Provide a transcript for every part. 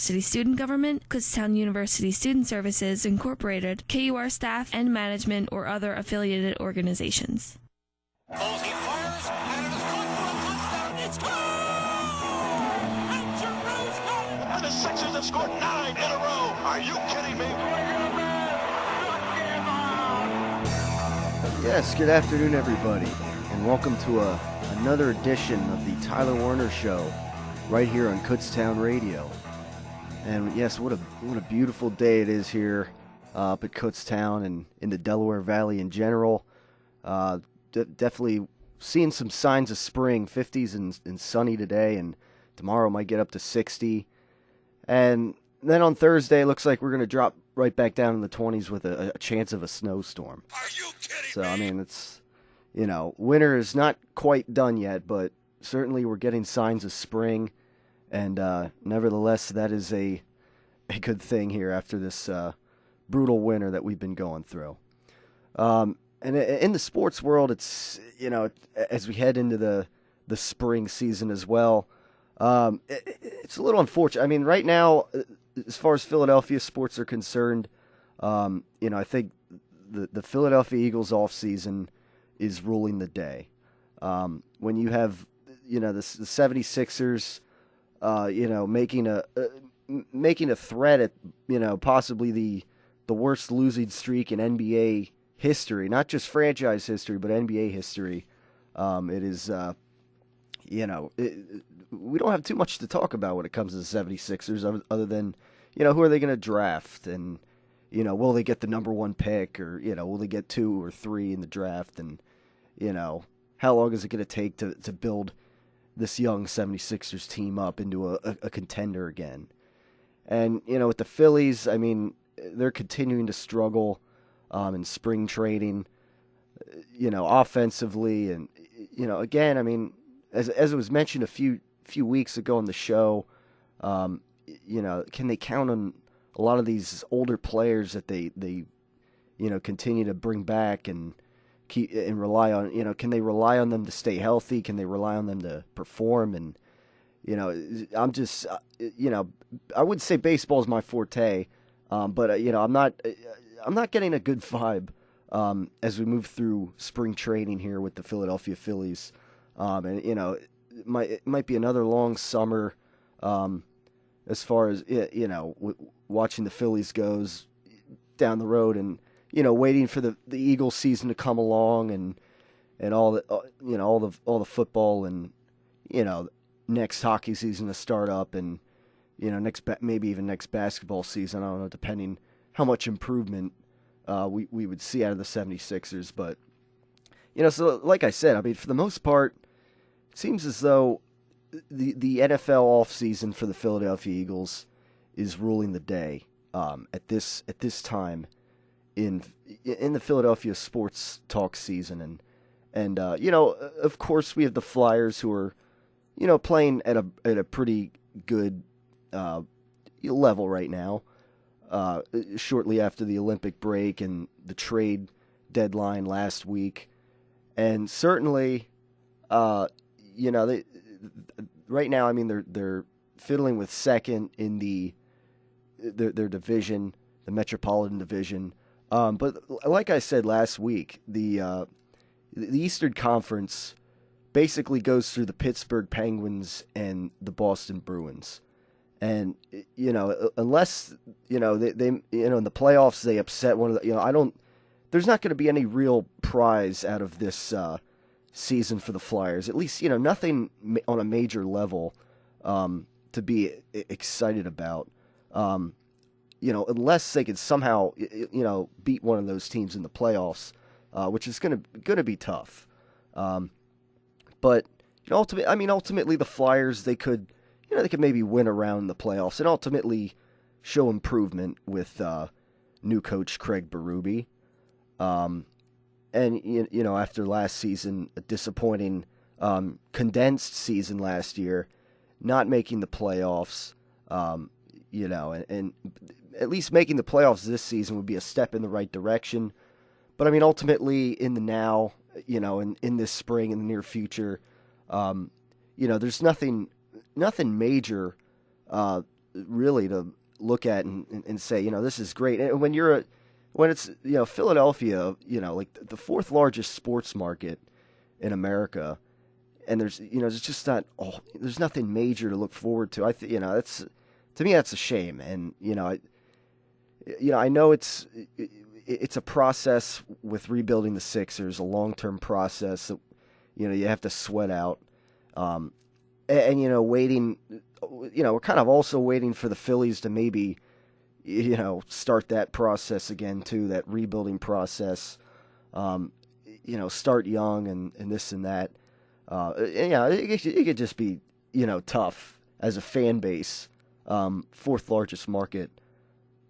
City Student Government, Kutztown University Student Services Incorporated, KUR staff and management, or other affiliated organizations. He fires, and it is good for a touchdown. It's gone! And Giroux's got it! And the Sixers have scored 9 in a row. Are you kidding me? Yes, good afternoon, everybody, and welcome to another edition of the Tyler Werner Show right here on Kutztown Radio. And yes, what a beautiful day it is here up at Kutztown and in the Delaware Valley in general. Definitely seeing some signs of spring, 50s and sunny today, and tomorrow might get up to 60. And then on Thursday, it looks like we're going to drop right back down in the 20s with a chance of a snowstorm. Are you kidding me? So, I mean, it's, winter is not quite done yet, but certainly we're getting signs of spring. And nevertheless, that is a good thing here after this brutal winter that we've been going through. And in the sports world, it's, as we head into the spring season as well, it's a little unfortunate. I mean, right now, as far as Philadelphia sports are concerned, I think the Philadelphia Eagles offseason is ruling the day. When you have, the 76ers, making a threat at, possibly the worst losing streak in NBA history, not just franchise history, but NBA history. It is, we don't have too much to talk about when it comes to the 76ers other than, who are they going to draft? And, will they get the number one pick or, will they get 2 or 3 in the draft? And, how long is it going to take to build this young 76ers team up into a contender again? And, with the Phillies, I mean, they're continuing to struggle in spring training, offensively. And, again, I mean, as it was mentioned a few weeks ago on the show, can they count on a lot of these older players that they continue to bring back and keep and rely on? Can they rely on them to stay healthy? Can they rely on them to perform? And I'm just I would say baseball is my forte, but I'm not getting a good vibe as we move through spring training here with the Philadelphia Phillies. And it might be another long summer as far as watching the Phillies goes down the road, and waiting for the Eagles season to come along, and all the football, and next hockey season to start up, and maybe even next basketball season. I don't know, depending how much improvement we would see out of the 76ers. But so like I said, I mean, for the most part, it seems as though the NFL offseason for the Philadelphia Eagles is ruling the day at this time in the Philadelphia sports talk season. And of course we have the Flyers, who are playing at a pretty good level right now, shortly after the Olympic break and the trade deadline last week. And certainly right now, I mean, they're fiddling with second in their division, the Metropolitan Division. But like I said last week, the Eastern Conference basically goes through the Pittsburgh Penguins and the Boston Bruins. And unless they in the playoffs they upset one of the, there's not going to be any real prize out of this season for the Flyers. At least, nothing on a major level to be excited about. Unless they could somehow, beat one of those teams in the playoffs, which is going to be tough. But ultimately the Flyers, they could maybe win around the playoffs and ultimately show improvement with new coach Craig Berube. And after last season, a disappointing condensed season last year, not making the playoffs, and at least making the playoffs this season would be a step in the right direction. But I mean, ultimately, in the now, in this spring, in the near future, there's nothing major really to look at and say, this is great. And when it's, Philadelphia, like the fourth largest sports market in America, and there's just not, there's nothing major to look forward to. That's, to me, that's a shame. And, I know it's a process with rebuilding the Sixers, a long-term process that, you have to sweat out. And waiting, we're kind of also waiting for the Phillies to maybe, start that process again too, that rebuilding process. Start young and this and that. It could just be, tough as a fan base, fourth largest market,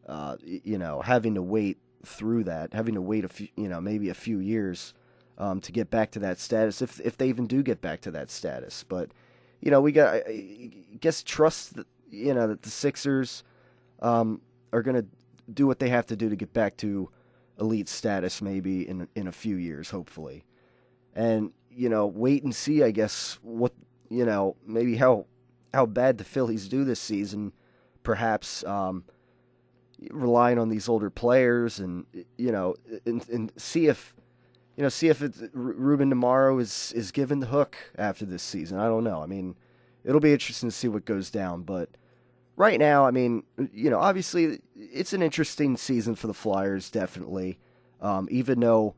having to wait through that, having to wait a few, maybe a few years, to get back to that status, if they even do get back to that status. But, we got, I guess, trust that, that the Sixers, are going to do what they have to do to get back to elite status maybe in a few years, hopefully. And, wait and see, I guess, what, maybe how bad the Phillies do this season, perhaps, relying on these older players and see if it's Ruben Tomorrow is given the hook after this season. I don't know. I mean, it'll be interesting to see what goes down, but right now, I mean, obviously it's an interesting season for the Flyers, definitely. Even though,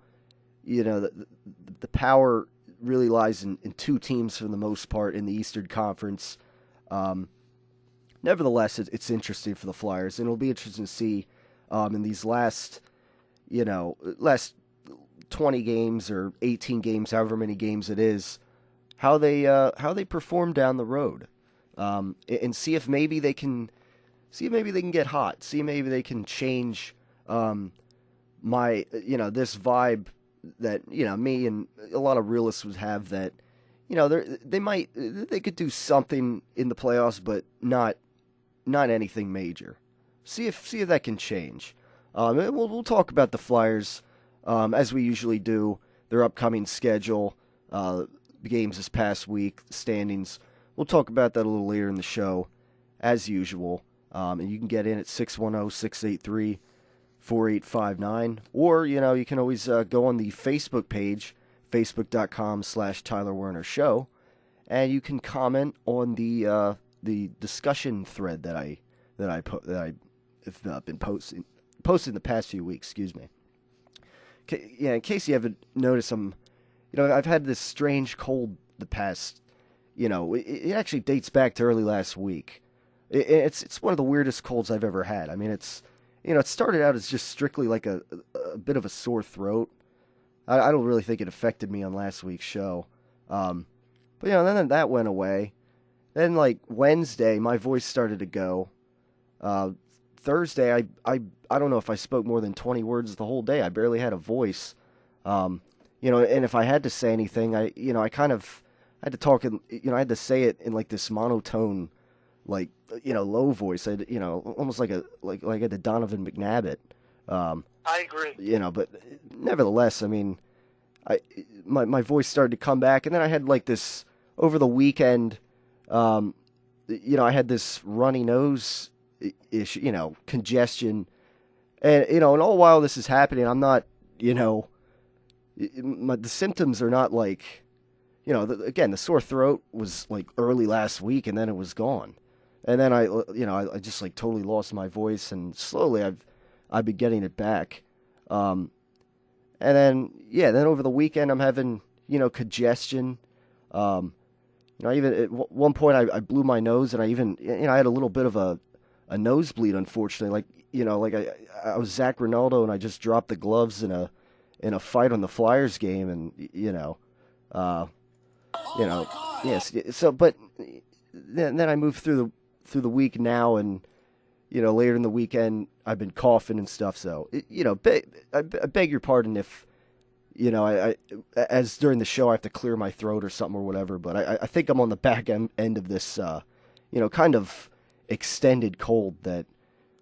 the power really lies in two teams for the most part in the Eastern Conference. Nevertheless, it's interesting for the Flyers, and it'll be interesting to see in these last 20 games or 18 games, however many games it is, how they perform down the road, and see if maybe they can get hot, see maybe they can change my this vibe that me and a lot of realists would have, that they could do something in the playoffs, but not anything major. See if that can change. We'll talk about the Flyers as we usually do, their upcoming schedule, games this past week, standings. We'll talk about that a little later in the show, as usual. And you can get in at 610-683-4859. Or, you can always go on the Facebook page, facebook.com/Tyler Werner Show, and you can comment on the discussion thread that I have been posting the past few weeks. Excuse me. In case you haven't noticed, I've had this strange cold the past. It actually dates back to early last week. It's one of the weirdest colds I've ever had. I mean, it started out as just strictly like a bit of a sore throat. I don't really think it affected me on last week's show. But then that went away. Then, like, Wednesday, my voice started to go. Thursday, I don't know if I spoke more than 20 words the whole day. I barely had a voice. And if I had to say anything, I kind of had to talk in, I had to say it in like this monotone, like, low voice. Almost like a Donovan McNabb. I agree. But nevertheless, I mean, my voice started to come back, and then I had like this over the weekend. I had this runny nose issue, congestion, and and all while this is happening, I'm not, the symptoms are not like, again, the sore throat was like early last week, and then it was gone, and then I just like totally lost my voice, and slowly I've been getting it back, and then over the weekend I'm having congestion. I even at one point I blew my nose, and I even I had a little bit of a nosebleed, unfortunately. I was Zach Ronaldo, and I just dropped the gloves in a fight on the Flyers game, and yes. So, but then I moved through the week now, and later in the weekend I've been coughing and stuff. So I beg your pardon if. As during the show, I have to clear my throat or something or whatever, but I think I'm on the back end of this, kind of extended cold that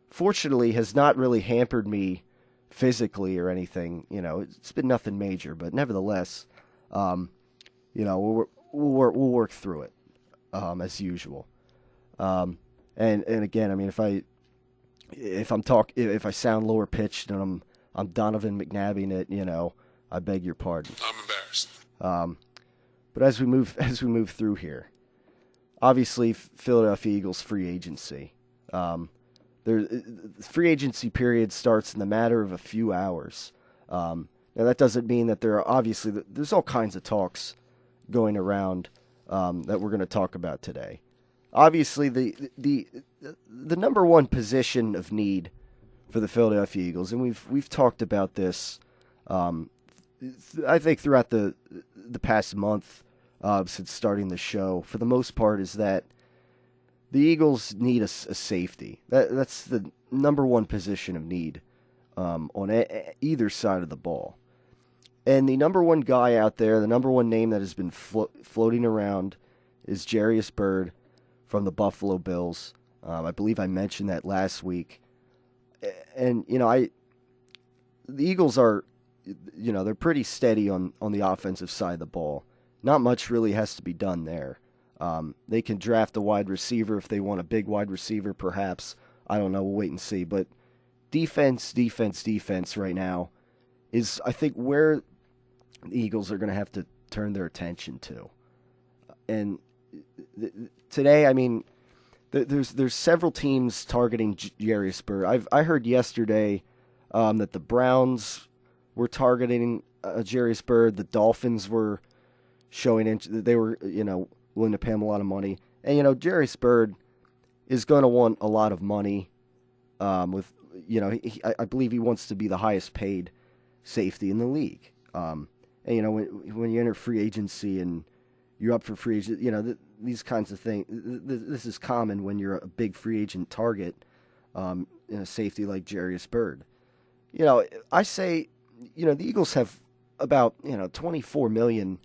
fortunately has not really hampered me physically or anything. It's been nothing major, but nevertheless, we'll work through it, as usual. And again, I mean, if I sound lower pitched and I'm Donovan McNabbing it, I beg your pardon. I'm embarrassed. But as we move through here, obviously Philadelphia Eagles free agency. The free agency period starts in the matter of a few hours. Now that doesn't mean that there's all kinds of talks going around that we're going to talk about today. Obviously, the number one position of need for the Philadelphia Eagles, and we've talked about this, I think throughout the past month since starting the show. For the most part, is that the Eagles need a safety. That's the number one position of need on either side of the ball. And the number one guy out there, the number one name that has been floating around, is Jarius Byrd from the Buffalo Bills. I believe I mentioned that last week. And, the Eagles are, they're pretty steady on the offensive side of the ball. Not much really has to be done there. They can draft a wide receiver if they want a big wide receiver, perhaps. I don't know. We'll wait and see. But defense right now is, I think, where the Eagles are going to have to turn their attention to. And today, I mean, there's several teams targeting Jarius Byrd. I heard yesterday that the Browns were targeting Jarius Byrd. The Dolphins were showing they were willing to pay him a lot of money. And Jarius Byrd is going to want a lot of money. With I believe he wants to be the highest paid safety in the league. And when you enter free agency and you're up for free agent, these kinds of things. This is common when you're a big free agent target in a safety like Jarius Byrd. I say, the Eagles have about $24 million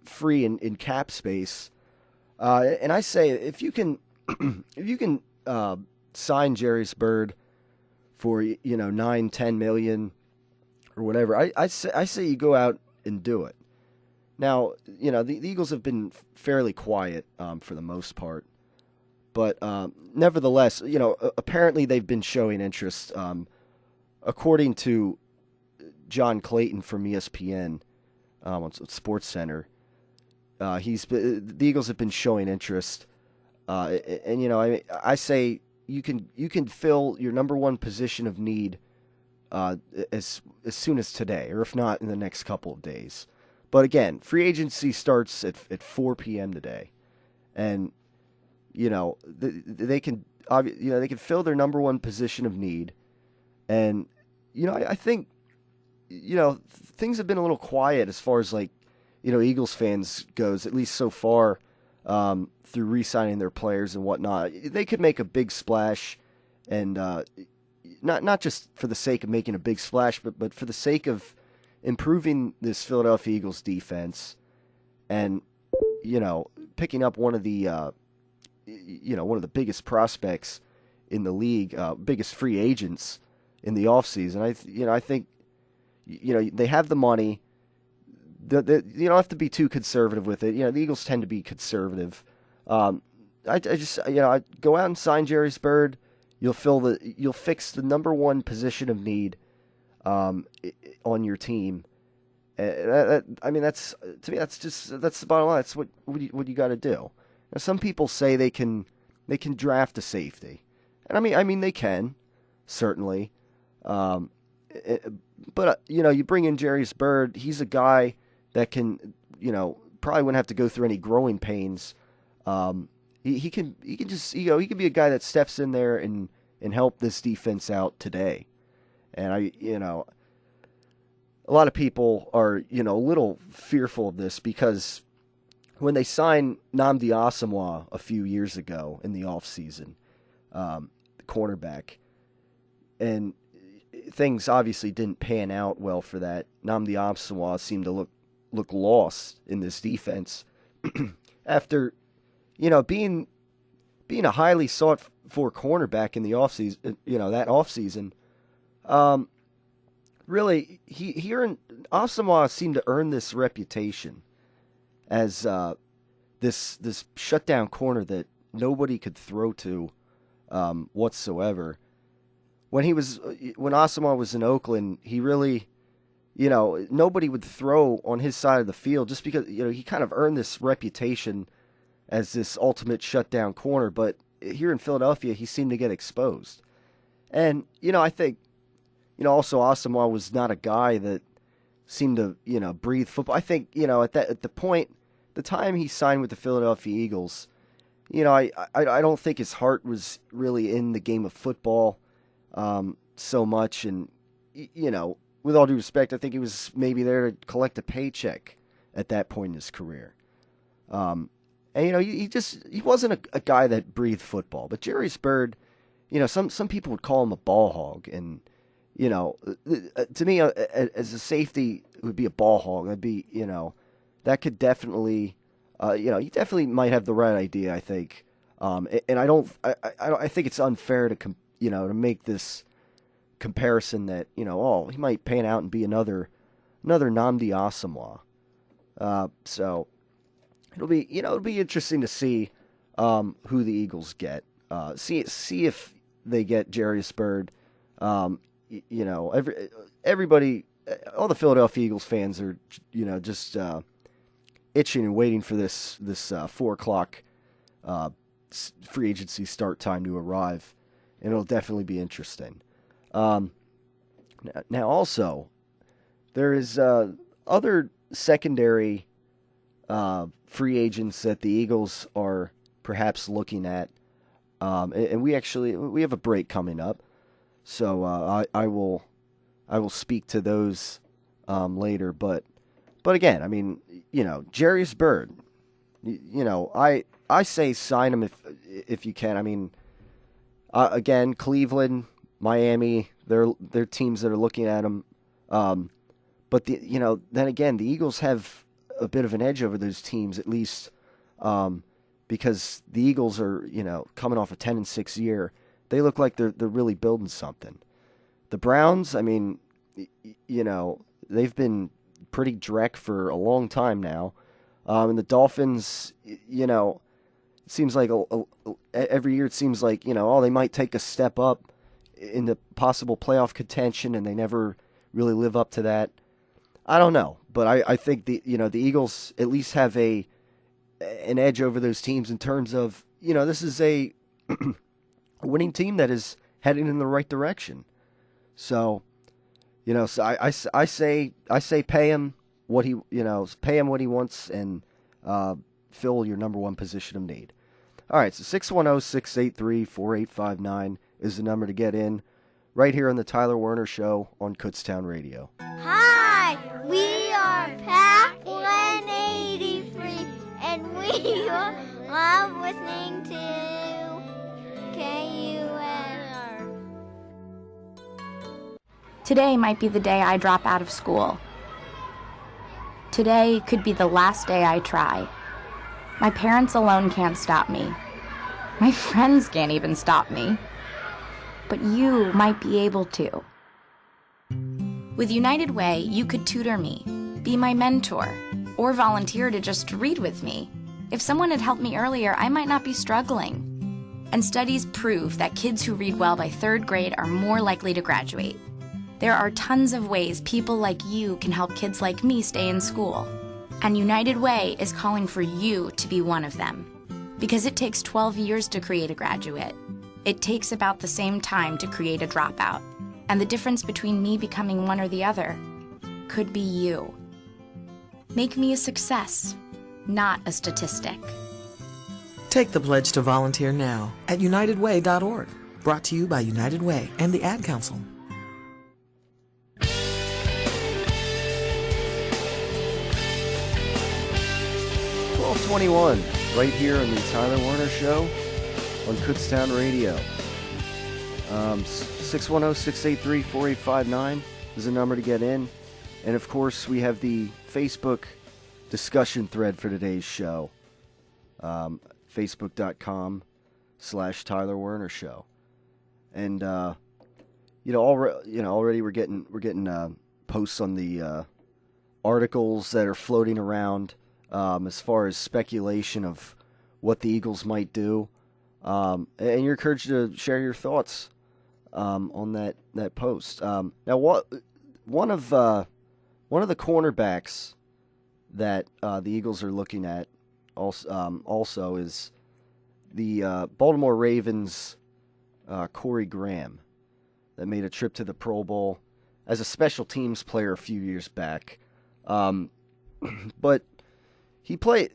free in cap space, and I say if you can sign Jarius Byrd for $9-10 million or whatever, I say you go out and do it. Now, the Eagles have been fairly quiet for the most part. But nevertheless, apparently they've been showing interest. According to John Clayton from ESPN on SportsCenter, the Eagles have been showing interest. And I say you can fill your number one position of need as soon as today, or if not in the next couple of days. But again, free agency starts at 4 p.m. today, and they can fill their number one position of need, and I think things have been a little quiet as far as Eagles fans goes, at least so far, through re-signing their players and whatnot. They could make a big splash, and not just for the sake of making a big splash, but for the sake of improving this Philadelphia Eagles defense, and picking up one of the biggest prospects in the league, biggest free agents in the offseason. I think they have the money. You don't have to be too conservative with it. The Eagles tend to be conservative. I go out and sign Jarius Byrd. You'll fix the number one position of need on your team. That's the bottom line. That's what you got to do. Now, some people say they can draft a safety, and I mean they can, certainly. But you bring in Jarius Byrd. He's a guy that can probably wouldn't have to go through any growing pains. He can be a guy that steps in there and help this defense out today. And a lot of people are, a little fearful of this because when they signed Nnamdi Asomugha a few years ago in the offseason, the cornerback, and things obviously didn't pan out well for that. Nnamdi Asomugha seemed to look lost in this defense after, being a highly sought for cornerback in the offseason, that offseason. Really, Asomugha seemed to earn this reputation as this shutdown corner that nobody could throw to whatsoever. When Asamoah was in Oakland, he really, nobody would throw on his side of the field just because, he kind of earned this reputation as this ultimate shutdown corner. But here in Philadelphia, he seemed to get exposed. And, I think, also Asamoah was not a guy that seemed to, breathe football. I think, at the time he signed with the Philadelphia Eagles, I don't think his heart was really in the game of football so much. And, with all due respect, I think he was maybe there to collect a paycheck at that point in his career. And, he wasn't a guy that breathed football. But Jarius Byrd, some people would call him a ball hog. And, to me, as a safety, it would be a ball hog. That'd be, that could definitely, you definitely might have the right idea, I think. And I think it's unfair to to make this comparison that, he might pan out and be another Nnamdi Asamoah. So it'll be interesting to see who the Eagles get. See if they get Jarius Byrd. Everybody, all the Philadelphia Eagles fans are, just itching and waiting for this 4:00 free agency start time to arrive, and it'll definitely be interesting. Now also, there is other secondary free agents that the Eagles are perhaps looking at, and we have a break coming up, so I will speak to those later. But again, I mean, Jarius Byrd, I say sign him if you can. I mean, again, Cleveland, Miami, they're teams that are looking at him. But then again, the Eagles have a bit of an edge over those teams, at least because the Eagles are, coming off a 10-6 year. They look like they're really building something. The Browns, I mean, they've been pretty dreck for a long time now. And the Dolphins, it seems like every year it seems like, they might take a step up in the possible playoff contention, and they never really live up to that. I don't know, but I think the Eagles at least have an edge over those teams in terms of, this is a winning team that is heading in the right direction. So, so I say pay him what he wants, and fill your number one position of need. All right, so 610-683-4859 is the number to get in, right here on the Tyler Werner Show on Kutztown Radio. Hi, we are Pack 183, and we love listening to KUNR. Today might be the day I drop out of school. Today could be the last day I try. My parents alone can't stop me. My friends can't even stop me. But you might be able to. With United Way, you could tutor me, be my mentor, or volunteer to just read with me. If someone had helped me earlier, I might not be struggling. And studies prove that kids who read well by 3rd grade are more likely to graduate. There are tons of ways people like you can help kids like me stay in school. And United Way is calling for you to be one of them. Because it takes 12 years to create a graduate. It takes about the same time to create a dropout. And the difference between me becoming one or the other could be you. Make me a success, not a statistic. Take the pledge to volunteer now at unitedway.org. Brought to you by United Way and the Ad Council. 12:21, right here on the Tyler Werner Show on Kutztown Radio. 610-683-4859 is the number to get in. And, of course, we have the Facebook discussion thread for today's show. Facebook.com/Tyler Werner Show. And, already we're getting posts on the articles that are floating around as far as speculation of what the Eagles might do. And you're encouraged to share your thoughts on that post. Now, one of the cornerbacks that the Eagles are looking at also is the Baltimore Ravens' Corey Graham, that made a trip to the Pro Bowl as a special teams player a few years back. But he played.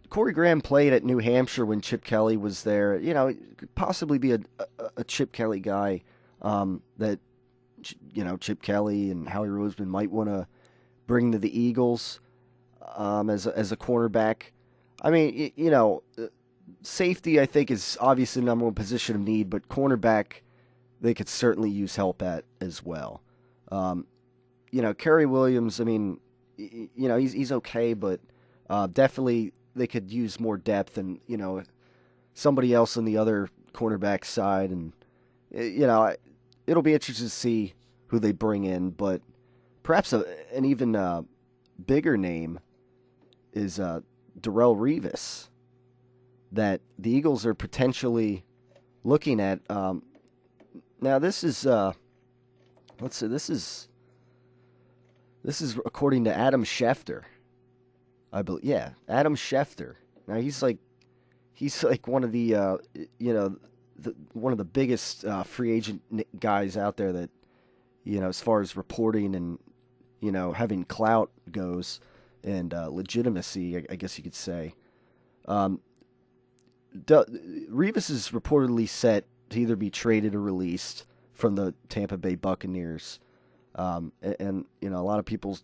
Corey Graham played at New Hampshire when Chip Kelly was there. You know, could possibly be a Chip Kelly guy that Chip Kelly and Howie Roseman might want to bring to the Eagles as a cornerback. I mean, safety I think is obviously the number one position of need, but cornerback they could certainly use help at as well. Kerry Williams, I mean, he's okay, but definitely they could use more depth and, somebody else on the other cornerback side. And, it'll be interesting to see who they bring in, but perhaps an even bigger name is Darrelle Revis that the Eagles are potentially looking at. Now this is, let's see, this is according to Adam Schefter. I believe, yeah, Adam Schefter. Now he's like one of the one of the biggest free agent guys out there that, as far as reporting and, having clout goes and legitimacy, I guess you could say. Revis is reportedly set to either be traded or released from the Tampa Bay Buccaneers. And a lot of people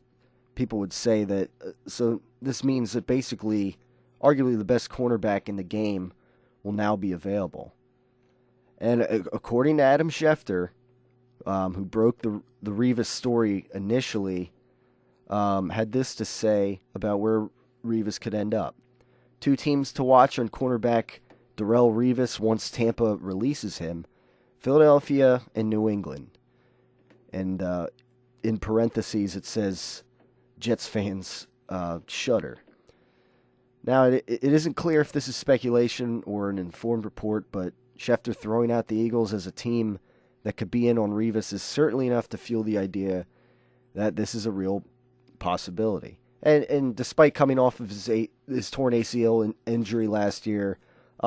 would say that, so this means that basically, arguably the best cornerback in the game will now be available. And according to Adam Schefter, who broke the Revis story initially, had this to say about where Revis could end up. 2 teams to watch on cornerback Darrelle Revis once Tampa releases him: Philadelphia and New England. And in parentheses it says, Jets fans shudder. Now, it isn't clear if this is speculation or an informed report, but Schefter throwing out the Eagles as a team that could be in on Revis is certainly enough to fuel the idea that this is a real possibility. And despite coming off of his torn ACL injury last year,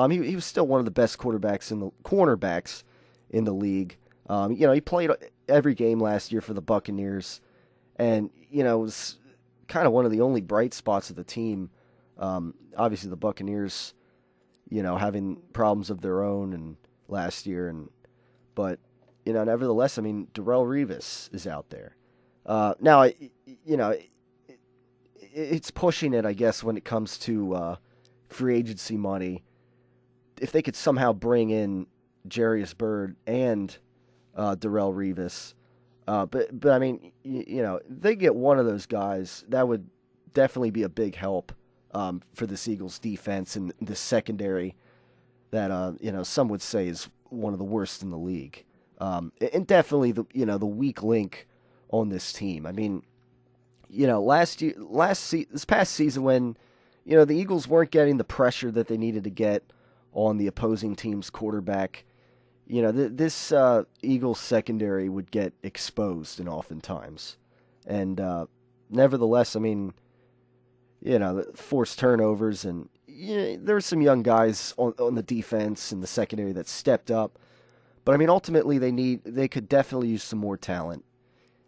he was still one of the best cornerbacks in the league. He played every game last year for the Buccaneers, and was kind of one of the only bright spots of the team. Obviously, the Buccaneers, having problems of their own and last year, but nevertheless, I mean, Darrelle Revis is out there. Now, it's pushing it, I guess, when it comes to free agency money. If they could somehow bring in Jarius Byrd and Darrelle Revis, but I mean, if they get one of those guys, that would definitely be a big help for the Eagles defense and the secondary that some would say is one of the worst in the league, and definitely the weak link on this team. I mean, this past season when the Eagles weren't getting the pressure that they needed to get on the opposing team's quarterback, this Eagles secondary would get exposed, and oftentimes, and nevertheless, I mean, forced turnovers, and there were some young guys on the defense and the secondary that stepped up, but I mean, ultimately they could definitely use some more talent,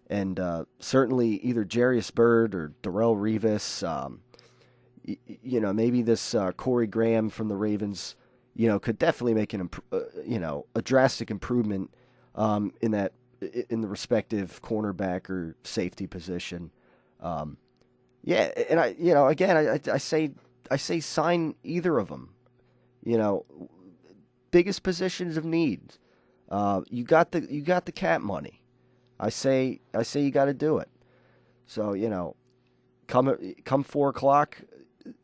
and certainly either Jarius Byrd or Darrelle Revis, maybe this Corey Graham from the Ravens, could definitely make a drastic improvement in the respective cornerback or safety position. Yeah, and I say sign either of them. Biggest positions of need. You got the cap money. I say you got to do it. So come 4:00.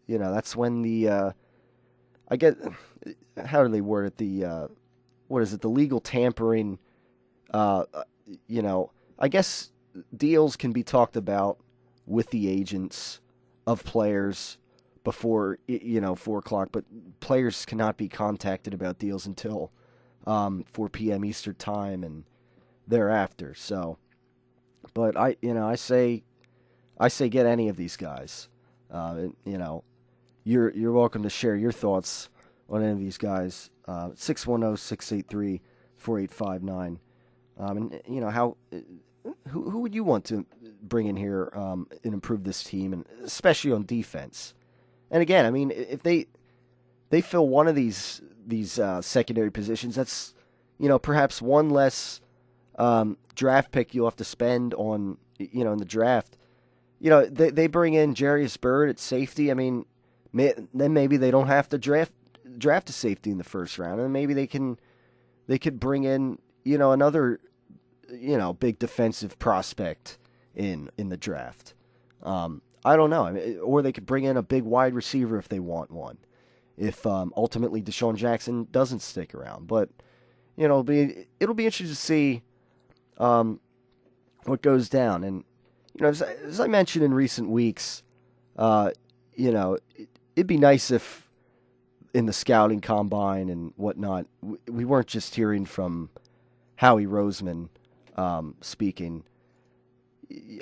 That's when the I get, how do they word it? The what is it? The legal tampering. I guess deals can be talked about with the agents of players before 4 o'clock, but players cannot be contacted about deals until 4 p.m. Eastern time and thereafter. So, but I say get any of these guys. You're welcome to share your thoughts on any of these guys. 610-683-4859. And who would you want to bring in here and improve this team, and especially on defense? And again, I mean, if they fill one of these secondary positions, that's perhaps one less draft pick you'll have to spend on in the draft. They bring in Jarius Byrd at safety. I mean, then maybe they don't have to draft a safety in the first round, and maybe they could bring in another big defensive prospect in the draft. I don't know. I mean, or they could bring in a big wide receiver if they want one. If ultimately Deshaun Jackson doesn't stick around, but it'll be interesting to see what goes down. And as I mentioned in recent weeks, it'd be nice if in the scouting combine and whatnot we weren't just hearing from Howie Roseman speaking.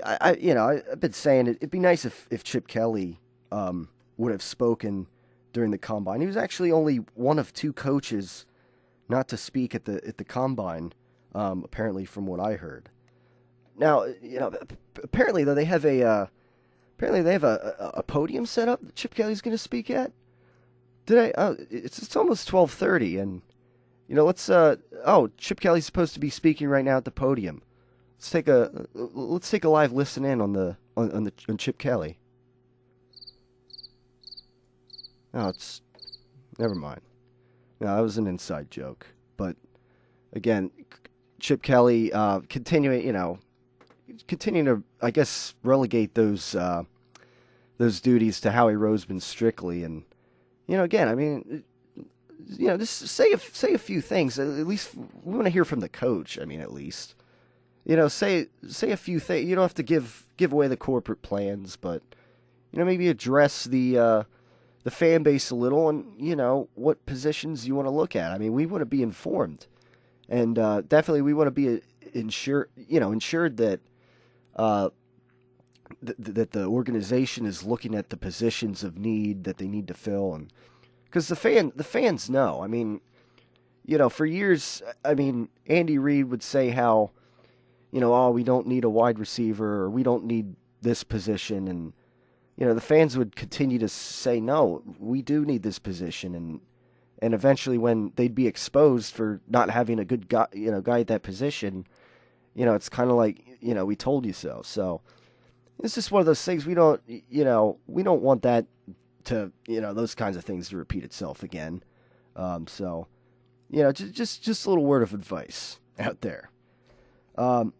I've been saying it'd be nice if Chip Kelly would have spoken during the combine. He was actually only one of 2 coaches not to speak at the combine, apparently, from what I heard. Now, apparently though they have a podium set up that Chip Kelly's going to speak at. It's almost 12:30, and let's Chip Kelly's supposed to be speaking right now at the podium. Let's take a live listen in on Chip Kelly. Oh, never mind. No, that was an inside joke. But again, Chip Kelly continuing to, I guess, relegate those duties to Howie Roseman strictly, and again, I mean, just say a few things. At least we want to hear from the coach. I mean, at least. Say a few things. You don't have to give away the corporate plans, but maybe address the fan base a little, and what positions you want to look at. I mean, we want to be informed, and definitely we want to be ensured that that the organization is looking at the positions of need that they need to fill, and because the fans know. I mean, for years, I mean, Andy Reid would say how. We don't need a wide receiver, or we don't need this position. And, the fans would continue to say, no, we do need this position. And eventually when they'd be exposed for not having a good guy at that position, it's kind of like, we told you so. So it's just one of those things we don't want that to, those kinds of things to repeat itself again. So, just a little word of advice out there. I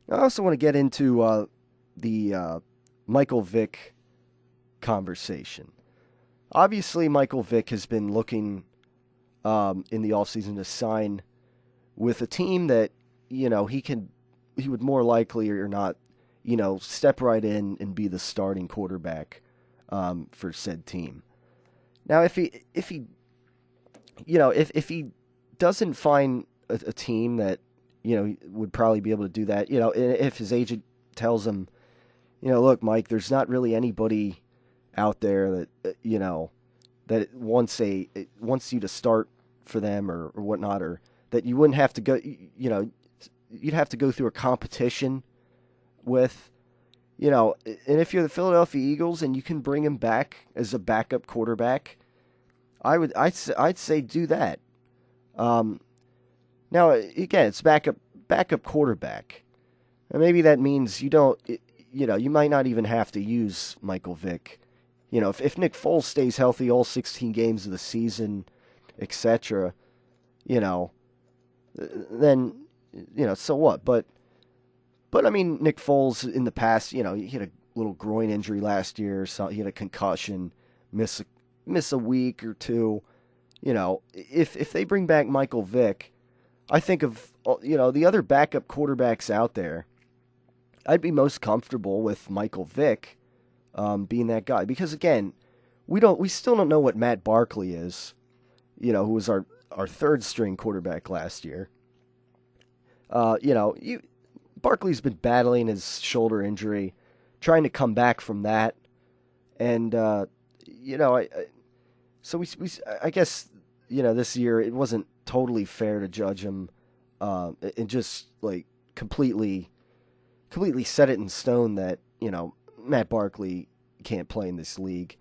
also want to get into the Michael Vick conversation. Obviously, Michael Vick has been looking in the offseason to sign with a team that, he would more likely or not, step right in and be the starting quarterback for said team. Now, if he doesn't find a team that, would probably be able to do that, if his agent tells him, look, Mike, there's not really anybody out there that, that wants you to start for them or whatnot, or that you wouldn't have to go, you'd have to go through a competition with, and if you're the Philadelphia Eagles and you can bring him back as a backup quarterback, I'd say do that. Now, again, it's backup quarterback. And maybe that means you might not even have to use Michael Vick. If Nick Foles stays healthy all 16 games of the season, etc., then, so what? But I mean, Nick Foles in the past, he had a little groin injury last year, so he had a concussion, miss a week or two. If they bring back Michael Vick, I think of, the other backup quarterbacks out there, I'd be most comfortable with Michael Vick being that guy. Because, again, we still don't know what Matt Barkley is, who was our third string quarterback last year. Barkley's been battling his shoulder injury, trying to come back from that, and I guess this year it wasn't totally fair to judge him, and just like completely set it in stone that Matt Barkley can't play in this league.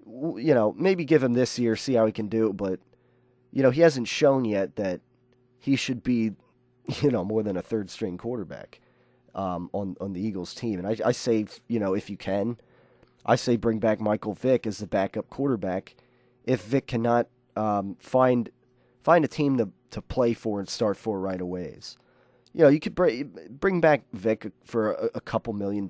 Maybe give him this year, see how he can do, but he hasn't shown yet that he should be more than a third string quarterback on the Eagles team. And I say, if you can, I say bring back Michael Vick as the backup quarterback. If Vick cannot find a team to play for and start for right away. You could bring back Vick for a couple $1 million.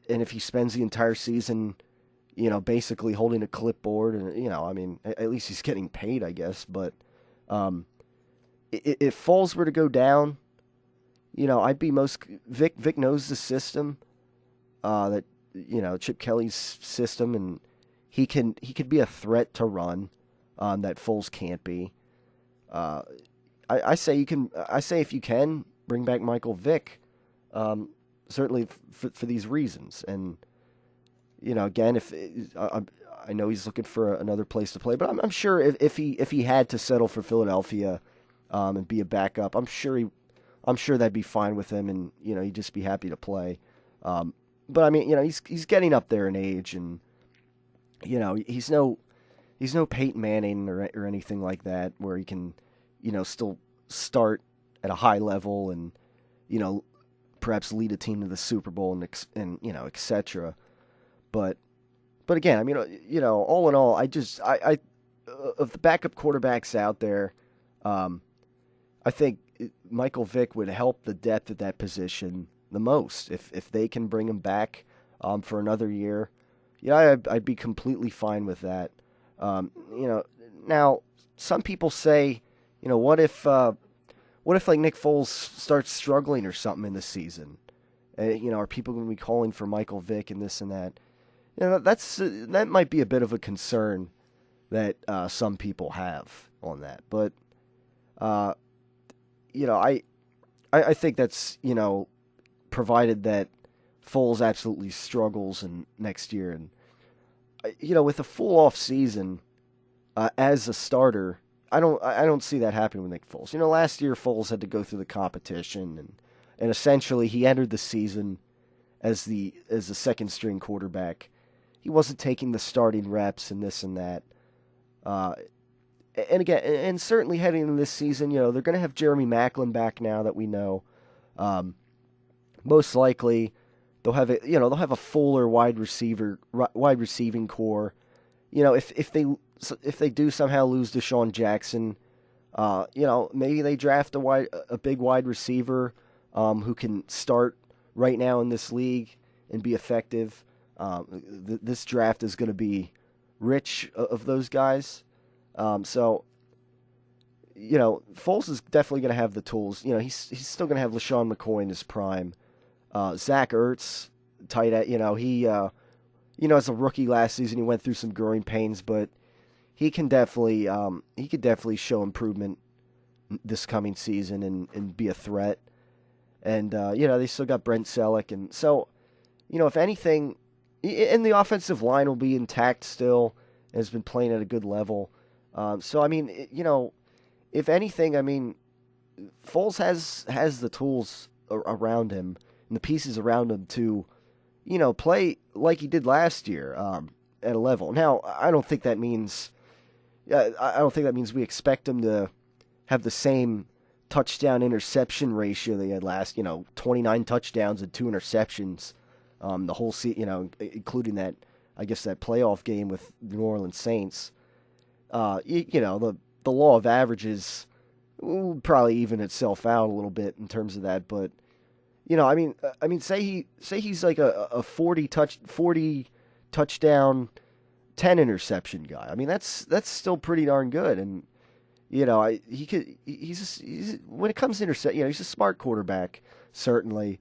And if he spends the entire season, basically holding a clipboard, and at least he's getting paid, I guess. But if Foles were to go down, I'd be Vic knows the system, that Chip Kelly's system, and he could be a threat to run, that Foles can't be. I say if you can bring back Michael Vick, certainly for these reasons. And again, if I know he's looking for another place to play, but I'm sure if he had to settle for Philadelphia, and be a backup, I'm sure that'd be fine with him, and he'd just be happy to play. But he's getting up there in age, and he's no Peyton Manning or anything like that, where he can still start at a high level and perhaps lead a team to the Super Bowl and etc. But again, all in all, I of the backup quarterbacks out there, I think Michael Vick would help the depth at that position the most. If they can bring him back for another year, I'd be completely fine with that. Now some people say, what if like Nick Foles starts struggling or something in the season? Are people going to be calling for Michael Vick and this and that? That might be a bit of a concern that some people have on that. But I think that's provided that Foles absolutely struggles in next year, and with a full off season as a starter, I don't see that happening with Nick Foles. Last year Foles had to go through the competition, and essentially he entered the season as the second string quarterback. He wasn't taking the starting reps and this and that. And again, and certainly heading into this season, they're going to have Jeremy Maclin back now that we know. Most likely, they'll have a fuller wide receiving core. If they do somehow lose Deshaun Jackson, maybe they draft a big wide receiver who can start right now in this league and be effective. This draft is going to be rich of those guys. So, Foles is definitely going to have the tools. He's still going to have LaShawn McCoy in his prime. Zach Ertz, tight end, he, as a rookie last season, he went through some growing pains, but he could definitely show improvement this coming season and be a threat. And, they still got Brent Selleck. And so, if anything, and the offensive line will be intact still and has been playing at a good level. So, if anything, Foles has the tools around him and the pieces around him to, play like he did last year at a level. Now, I don't think that means we expect him to have the same touchdown interception ratio they had last. 29 touchdowns and 2 interceptions the whole season. Including that, I guess, that playoff game with the New Orleans Saints. The law of averages will probably even itself out a little bit in terms of that, but say he's like a 40 touchdown, 10 interception guy. That's still pretty darn good, and when it comes to he's a smart quarterback, certainly.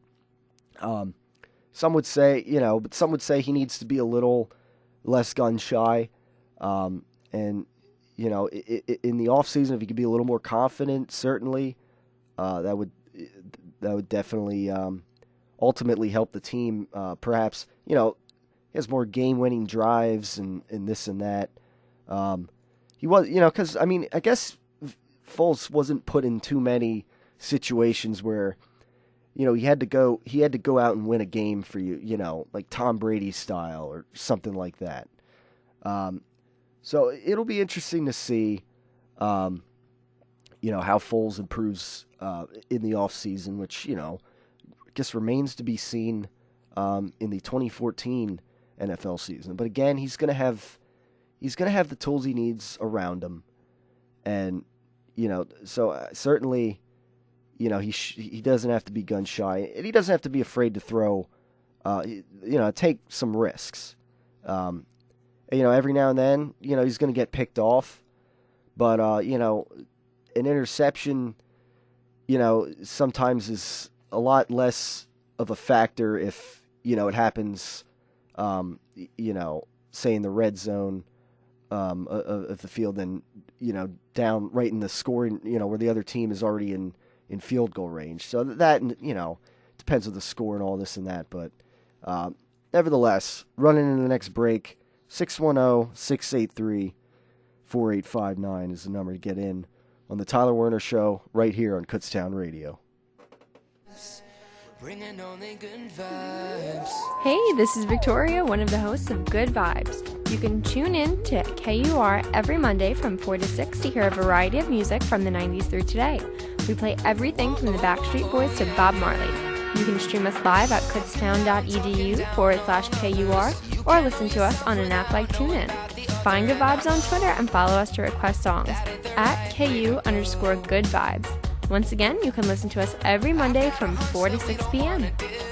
some would say, but some would say he needs to be a little less gun shy. And, in the offseason, if he could be a little more confident, certainly, that would definitely ultimately help the team. Perhaps, he has more game-winning drives and this and that. He was, because, I guess Foles wasn't put in too many situations where, he had to go out and win a game for you, like Tom Brady style or something like that. So it'll be interesting to see, how Foles improves in the offseason, which, I guess remains to be seen in the 2014 NFL season. But again, he's gonna have the tools he needs around him, and so certainly, he doesn't have to be gun shy, and he doesn't have to be afraid to throw, take some risks. Every now and then, he's going to get picked off, but an interception, sometimes is a lot less of a factor if it happens, say in the red zone of the field, than down right in the scoring, where the other team is already in field goal range. So that, depends on the score and all this and that. But nevertheless, running into the next break, 610-683-4859 is the number to get in on the Tyler Werner Show right here on Kutztown Radio. Hey, this is Victoria, one of the hosts of Good Vibes. You can tune in to KUR every Monday from 4 to 6 to hear a variety of music from the 90s through today. We play everything from the Backstreet Boys to Bob Marley. You can stream us live at kutztown.edu/KUR or listen to us on an app like TuneIn. Find Good Vibes on Twitter and follow us to request songs at KU_Good Vibes. Once again, you can listen to us every Monday from 4 to 6 p.m.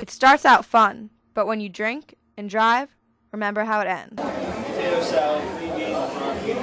It starts out fun, but when you drink and drive, remember how it ends. Potato salad, green beans, broccoli.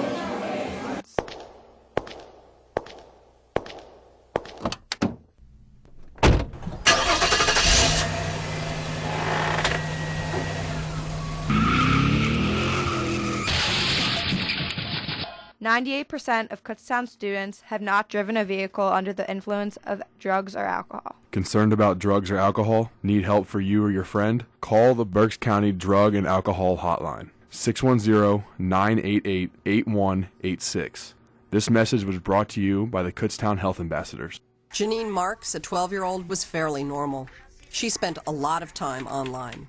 98% of Kutztown students have not driven a vehicle under the influence of drugs or alcohol. Concerned about drugs or alcohol? Need help for you or your friend? Call the Berks County Drug and Alcohol Hotline, 610-988-8186. This message was brought to you by the Kutztown Health Ambassadors. Janine Marks, a 12-year-old, was fairly normal. She spent a lot of time online.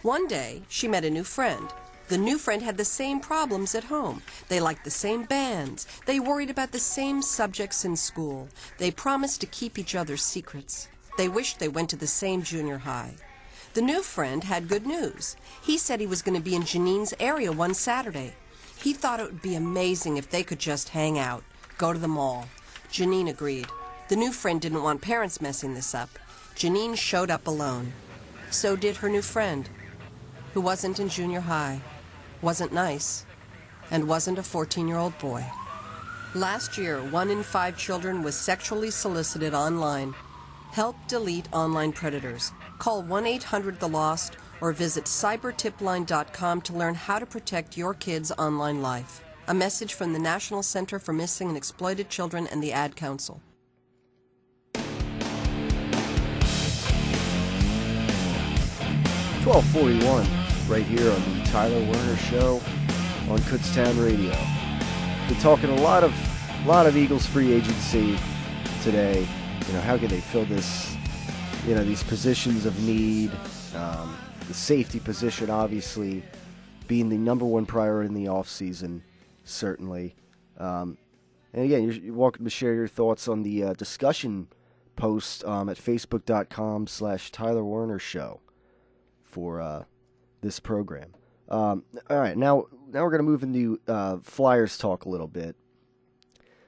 One day, she met a new friend. The new friend had the same problems at home. They liked the same bands. They worried about the same subjects in school. They promised to keep each other's secrets. They wished they went to the same junior high. The new friend had good news. He said he was going to be in Janine's area one Saturday. He thought it would be amazing if they could just hang out, go to the mall. Janine agreed. The new friend didn't want parents messing this up. Janine showed up alone. So did her new friend, who wasn't in junior high, wasn't nice, and wasn't a 14-year-old boy. Last year, 1 in 5 children was sexually solicited online. Help delete online predators. Call 1-800-THE-LOST or visit cybertipline.com to learn how to protect your kids' online life. A message from the National Center for Missing and Exploited Children and the Ad Council. 1241, right here on the Tyler Werner Show on Kutztown Radio. Been talking a lot of Eagles free agency today. How can they fill this? These positions of need. The safety position, obviously, being the number one priority in the offseason, certainly. And again, you're welcome to share your thoughts on the discussion post at facebook.com/Tyler Werner Show for this program. All right, now we're going to move into Flyers talk a little bit.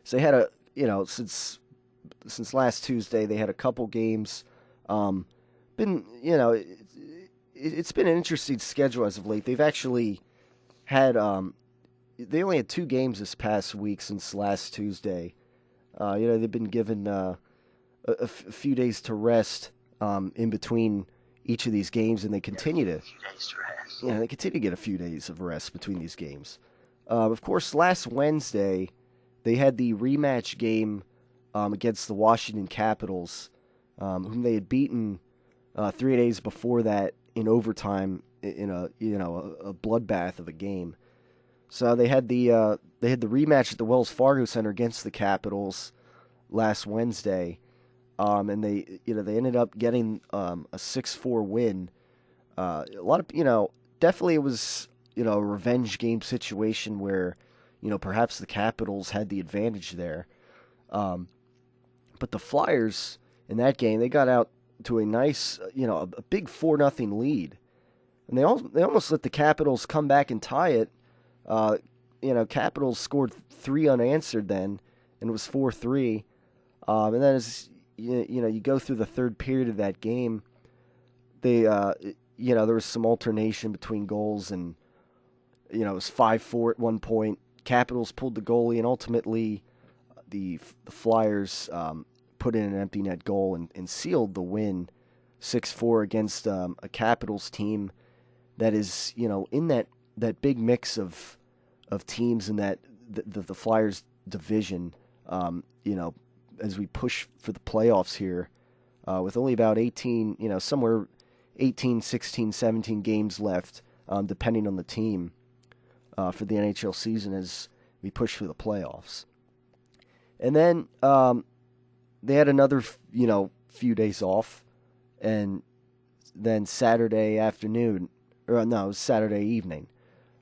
So they had since last Tuesday, they had a couple games. It's been an interesting schedule as of late. They've actually had they only had 2 games this past week since last Tuesday. They've been given a few days to rest in between each of these games, and they continue to get a few days of rest between these games. Of course, last Wednesday they had the rematch game against the Washington Capitals, whom they had beaten 3 days before that in overtime in a bloodbath of a game. So they had the rematch at the Wells Fargo Center against the Capitals last Wednesday, and they ended up getting a 6-4 win. A lot of definitely it was a revenge game situation where perhaps the Capitals had the advantage there, but the Flyers in that game, they got out to a nice a big 4-0 lead, and they almost let the Capitals come back and tie it. Capitals scored 3 unanswered then, and it was 4-3. And then as you go through the third period of that game, they there was some alternation between goals, and it was 5-4 at one point. Capitals pulled the goalie, and ultimately the Flyers put in an empty net goal and sealed the win 6-4 against a Capitals team that is in that big mix of teams in that the Flyers division, as we push for the playoffs here, with only about 18, somewhere 18, 16, 17 games left, depending on the team, for the NHL season as we push for the playoffs. And then they had another, few days off, and then Saturday afternoon, or no, it was Saturday evening.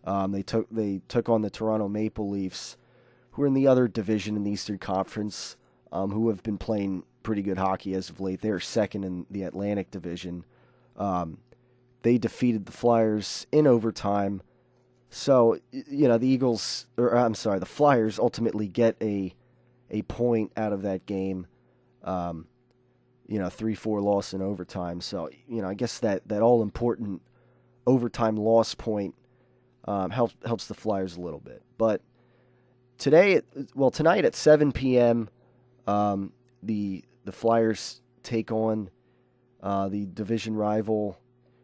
They took on the Toronto Maple Leafs, who are in the other division in the Eastern Conference, who have been playing pretty good hockey as of late. They're second in the Atlantic Division. They defeated the Flyers in overtime. So, the Flyers ultimately get a point out of that game. 3-4 loss in overtime. So, I guess that all important overtime loss point helps the Flyers a little bit. But tonight at 7 p.m., the Flyers take on the division rival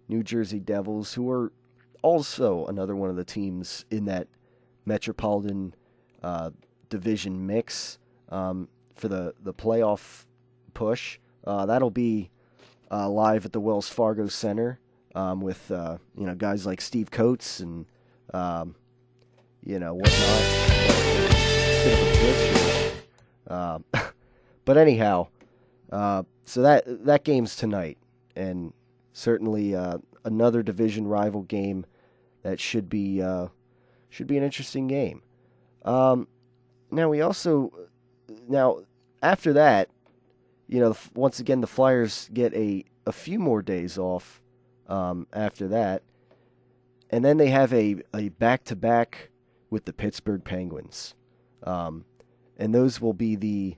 New Jersey Devils, who are also another one of the teams in that Metropolitan division mix for the playoff push. That'll be live at the Wells Fargo Center with guys like Steve Coates and whatnot. But anyhow, so that game's tonight, and certainly another division rival game that should be an interesting game. Now after that, once again the Flyers get a few more days off after that, and then they have a back-to-back with the Pittsburgh Penguins, and those will be the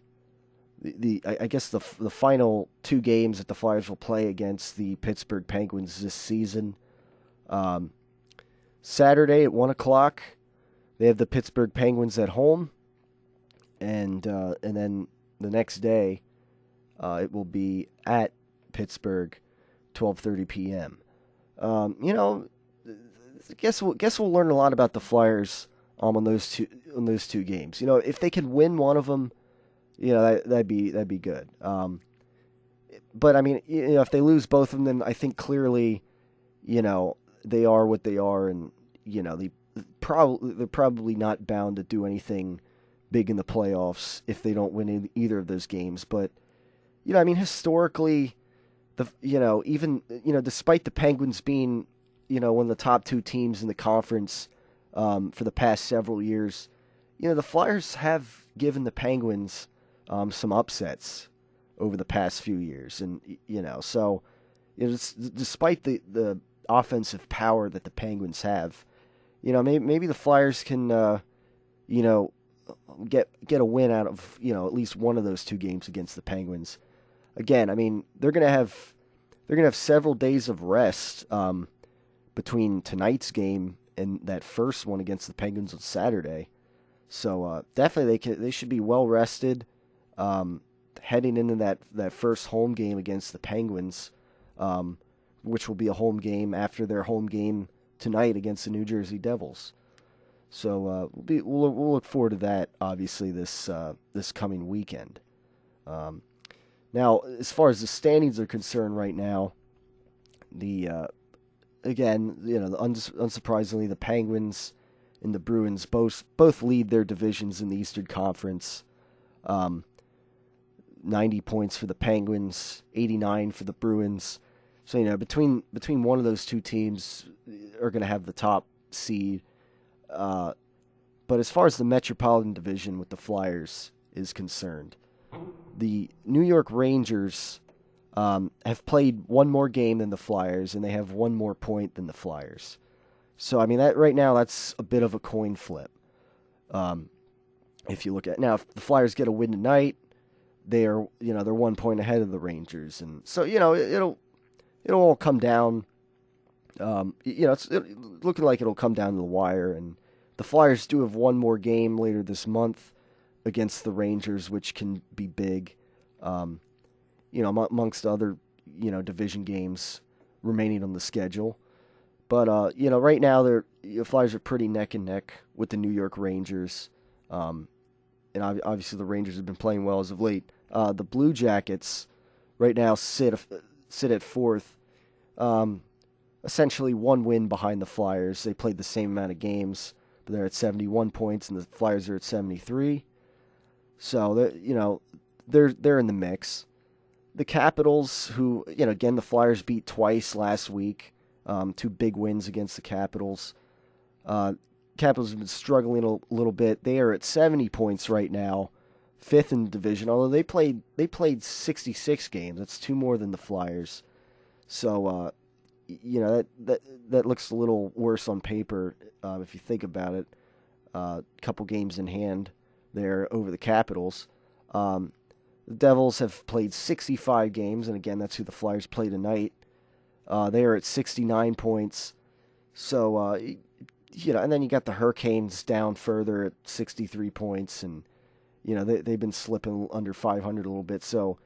final 2 games that the Flyers will play against the Pittsburgh Penguins this season. Saturday at 1:00, they have the Pittsburgh Penguins at home, and then the next day, it will be at Pittsburgh, 12:30 p.m. Guess we'll learn a lot about the Flyers on those two games. If they can win one of them, that'd be good. But I mean, if they lose both of them, then I think clearly, they are what they are, and they're probably not bound to do anything big in the playoffs if they don't win either of those games. But historically, despite the Penguins being one of the top 2 teams in the conference for the past several years, the Flyers have given the Penguins some upsets over the past few years, and despite the offensive power that the Penguins have, maybe the Flyers can get a win out of at least one of those 2 games against the Penguins. Again, I mean, they're gonna have several days of rest between tonight's game and that first one against the Penguins on Saturday. So definitely they should be well rested heading into that first home game against the Penguins, which will be a home game after their home game tonight against the New Jersey Devils. So we'll look forward to that, obviously, this coming weekend. Now, as far as the standings are concerned right now, unsurprisingly, the Penguins and the Bruins both lead their divisions in the Eastern Conference. 90 points for the Penguins, 89 for the Bruins. So, between one of those two teams are going to have the top seed. But as far as the Metropolitan Division with the Flyers is concerned, the New York Rangers have played one more game than the Flyers, and they have one more point than the Flyers. So, I mean, that right now, that's a bit of a coin flip. If you look at now, if the Flyers get a win tonight, they're 1 point ahead of the Rangers, and so it'll all come down. It's looking like it'll come down to the wire, and the Flyers do have one more game later this month against the Rangers, which can be big. Amongst other division games remaining on the schedule. But right now the Flyers are pretty neck and neck with the New York Rangers. And obviously the Rangers have been playing well as of late. The Blue Jackets right now sit at fourth, essentially one win behind the Flyers. They played the same amount of games, but they're at 71 points, and the Flyers are at 73. So they're in the mix. The Capitals, who again the Flyers beat twice last week, 2 big wins against the Capitals. Capitals have been struggling a little bit. They are at 70 points right now, 5th in the division. Although they played 66 games. That's 2 more than the Flyers. So that looks a little worse on paper if you think about it. A couple games in hand there over the Capitals. The Devils have played 65 games, and again, that's who the Flyers play tonight. They are at 69 points. So and then you got the Hurricanes down further at 63 points, and they've been slipping under 500 a little bit. So,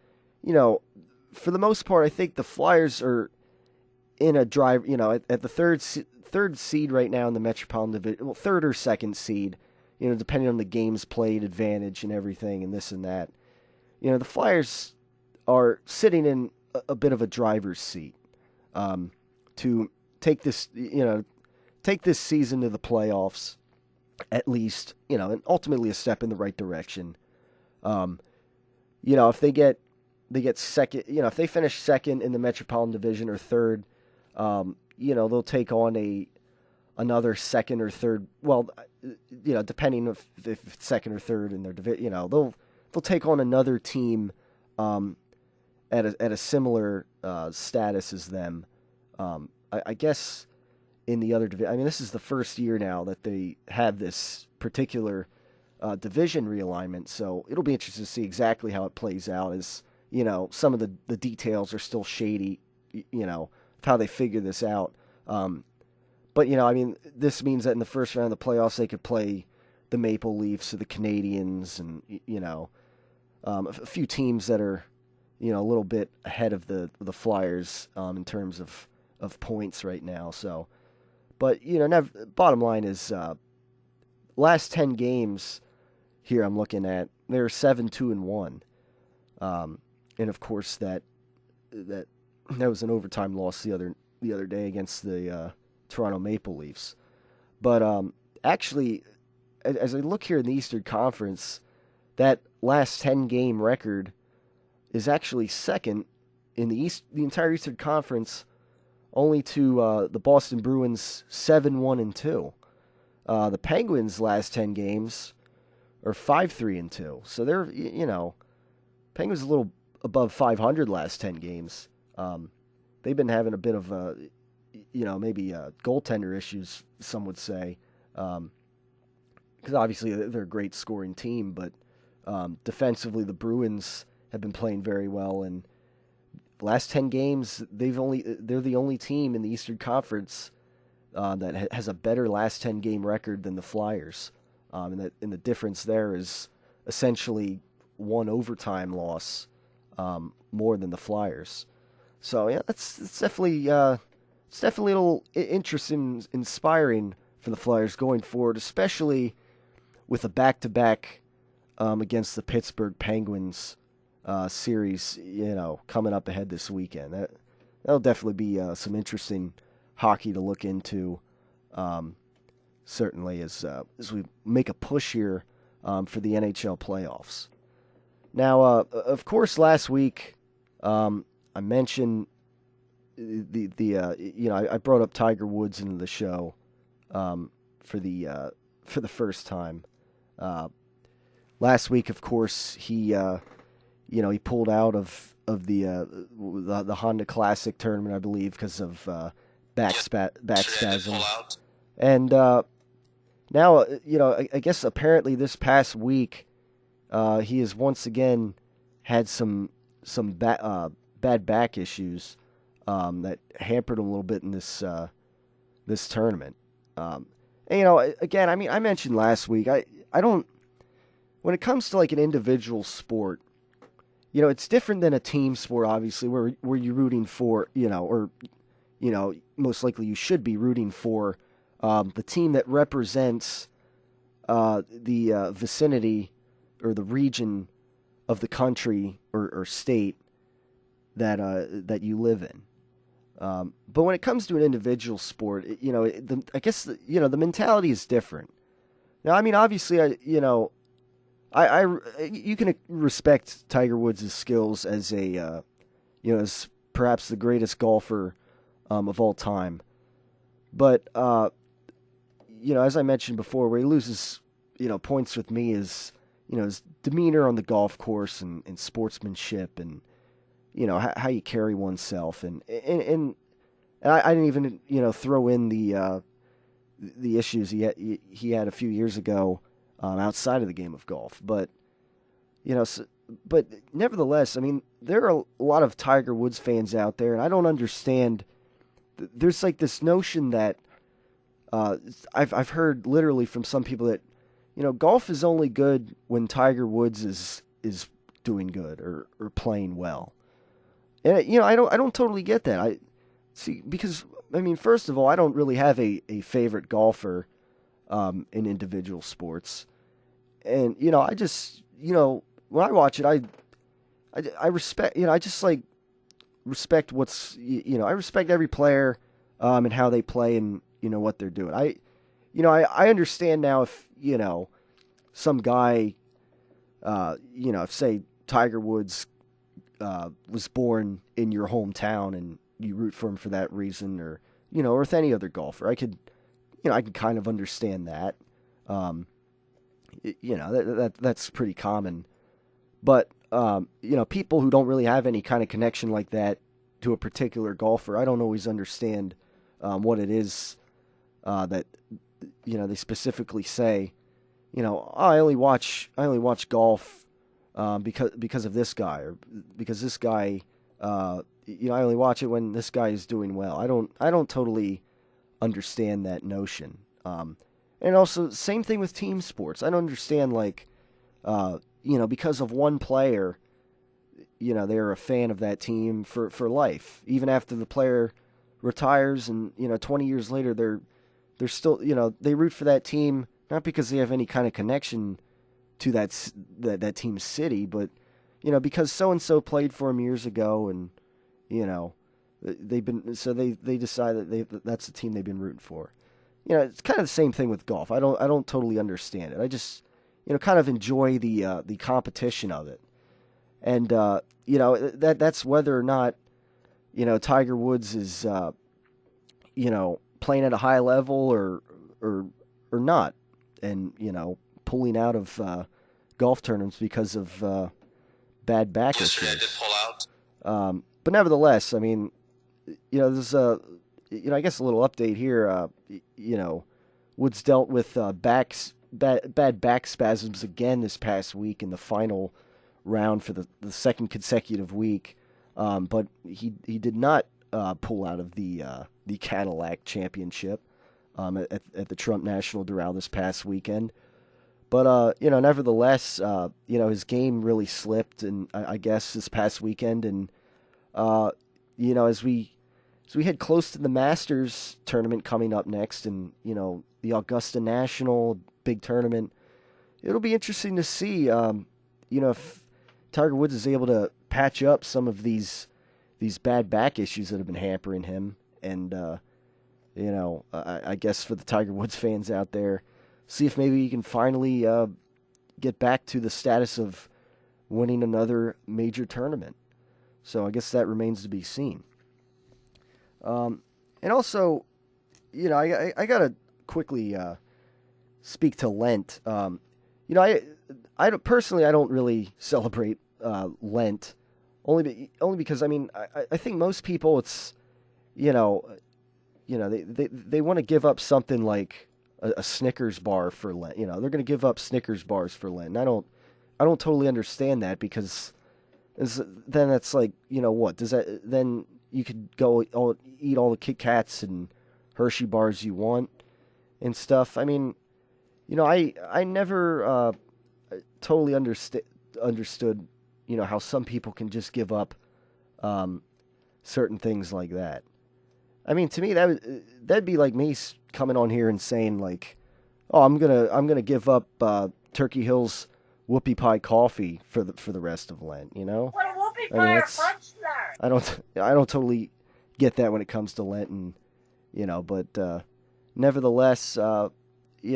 for the most part, I think the Flyers are in a drive. At the third seed right now in the Metropolitan Division, well, third or second seed, depending on the games played, advantage and everything, and this and that. The Flyers are sitting in a bit of a driver's seat to take this, take this season to the playoffs, at least, and ultimately a step in the right direction. If they get second, if they finish second in the Metropolitan Division or third, they'll take on another second or third. Well, depending if it's second or third in their division, they'll take on another team at a similar status as them. I guess in the other division. I mean, this is the first year now that they have this particular division realignment, so it'll be interesting to see exactly how it plays out. As some of the details are still shady, of how they figure this out. But I mean, this means that in the first round of the playoffs, they could play the Maple Leafs or the Canadiens, and a few teams that are a little bit ahead of the Flyers in terms of points right now. So, but bottom line is last 10 games here I'm looking at, they're 7-2-1, and of course that was an overtime loss the other day against the Toronto Maple Leafs. But actually, as I look here in the Eastern Conference, that last 10 game record is actually second in the entire Eastern Conference, only to the Boston Bruins 7-1-2. The Penguins' last 10 games are 5-3-2. So they're Penguins a little above 500 last 10 games. They've been having a bit of maybe goaltender issues, some would say, because obviously they're a great scoring team, but defensively the Bruins have been playing very well, and the last 10 games they're the only team in the Eastern Conference that has a better last 10 game record than the Flyers, and the difference there is essentially one overtime loss more than the Flyers. So yeah, it's definitely a little interesting, inspiring for the Flyers going forward, especially with a back-to-back against the Pittsburgh Penguins series, coming up ahead this weekend. That'll definitely be some interesting hockey to look into. Certainly, as we make a push here for the NHL playoffs. Now, of course, last week I mentioned I brought up Tiger Woods into the show for the first time. Last week, of course, he pulled out of the Honda Classic tournament, I believe, because of back spasm. And now, I guess apparently this past week, he has once again had some bad back issues that hampered him a little bit in this tournament. And, again, I mean, I mentioned last week, I don't, when it comes to like an individual sport, it's different than a team sport, obviously, where you're rooting for, most likely you should be rooting for the team that represents the vicinity or the region of the country or state that you live in. But when it comes to an individual sport, I guess the mentality is different. Now, I mean, obviously, you can respect Tiger Woods' skills as as perhaps the greatest golfer of all time. But as I mentioned before, where he loses points with me is his demeanor on the golf course and sportsmanship and how you carry oneself and I didn't even throw in the issues he had a few years ago outside of the game of golf, but but nevertheless, I mean, there are a lot of Tiger Woods fans out there, and I don't understand. There's like this notion that I've heard literally from some people that golf is only good when Tiger Woods is doing good or playing well. And I don't totally get that. I see, because I mean, first of all, I don't really have a favorite golfer in individual sports. And I just when I watch it, I respect, I just like respect what's, I respect every player and how they play and what they're doing. I understand now if some guy if say Tiger Woods was born in your hometown and you root for him for that reason, or or with any other golfer, I could kind of understand that. That's pretty common. But people who don't really have any kind of connection like that to a particular golfer, I don't always understand what it is that they specifically say. I only watch golf because of this guy, or because this guy. I only watch it when this guy is doing well. I don't totally understand that notion. And also, same thing with team sports. I don't understand, like, because of one player, they're a fan of that team for life. Even after the player retires and, 20 years later, they're still, they root for that team, not because they have any kind of connection to that team's city, but, because so-and-so played for them years ago and, they decide that that's the team they've been rooting for. It's kind of the same thing with golf. I don't totally understand it. I just, kind of enjoy the competition of it. And, that's whether or not, Tiger Woods is, playing at a high level or not. And, pulling out of golf tournaments because of bad back issues. Yesterday I did pull out. But nevertheless, I mean, there's I guess a little update here. Woods dealt with bad back spasms again this past week in the final round for the second consecutive week. But he did not pull out of the Cadillac Championship at the Trump National Doral this past weekend. But nevertheless, his game really slipped, and I guess this past weekend, and as we head close to the Masters tournament coming up next, and the Augusta National big tournament, it'll be interesting to see, if Tiger Woods is able to patch up some of these bad back issues that have been hampering him, and I guess for the Tiger Woods fans out there, see if maybe he can finally get back to the status of winning another major tournament. So I guess that remains to be seen. And also, I gotta quickly speak to Lent. I don't really celebrate Lent, only because I think most people it's they want to give up something like a Snickers bar for Lent. They're going to give up Snickers bars for Lent. And I don't totally understand that, because then it's like, what does that then? You could go eat all the Kit Kats and Hershey bars you want and stuff. I never totally understood, how some people can just give up certain things like that. To me, that'd be like me coming on here and saying like, "Oh, I'm gonna give up Turkey Hill's whoopie pie coffee for the rest of Lent." What a whoopie pie or French start? I don't totally get that when it comes to Lent, and but nevertheless, you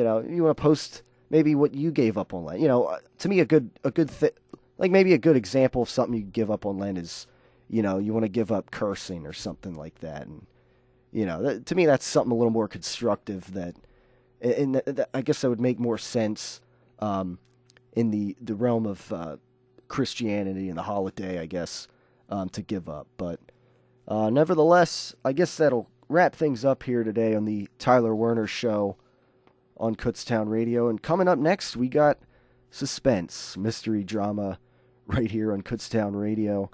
want to post maybe what you gave up on Lent. To me, a good like maybe a good example of something you give up on Lent is, you want to give up cursing or something like that, and to me that's something a little more constructive that I guess that would make more sense in the realm of Christianity and the holiday, I guess, to give up. But nevertheless, I guess that'll wrap things up here today on the Tyler Werner Show on Kutztown Radio. And coming up next, we got suspense, mystery drama right here on Kutztown Radio.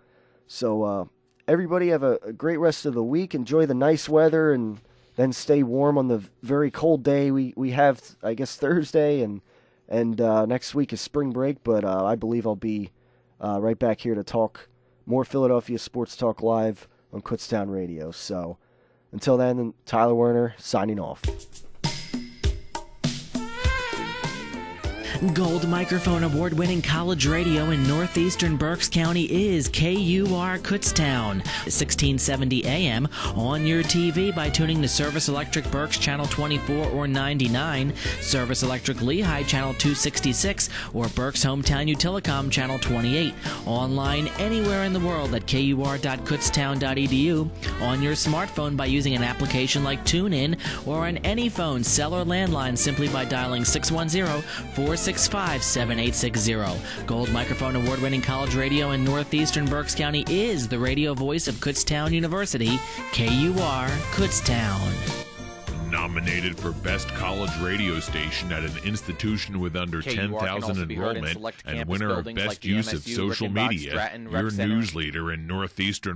So everybody have a great rest of the week. Enjoy the nice weather, and then stay warm on the very cold day we have, I guess, Thursday, and next week is spring break, but I believe I'll be right back here to talk more Philadelphia Sports Talk Live on Kutztown Radio. So until then, Tyler Werner signing off. Gold Microphone Award-winning college radio in northeastern Berks County is KUR Kutztown, 1670 AM, on your TV by tuning to Service Electric Berks Channel 24 or 99, Service Electric Lehigh Channel 266, or Berks Hometown Utilicom Channel 28, online anywhere in the world at kur.kutztown.edu, on your smartphone by using an application like TuneIn, or on any phone, cell or landline, simply by dialing 610-465-7860. Gold Microphone Award-winning college radio in northeastern Berks County is the radio voice of Kutztown University, KUR Kutztown. Nominated for Best College Radio Station at an institution with under 10,000 enrollment and winner of Best Use of Social Media, your news leader in northeastern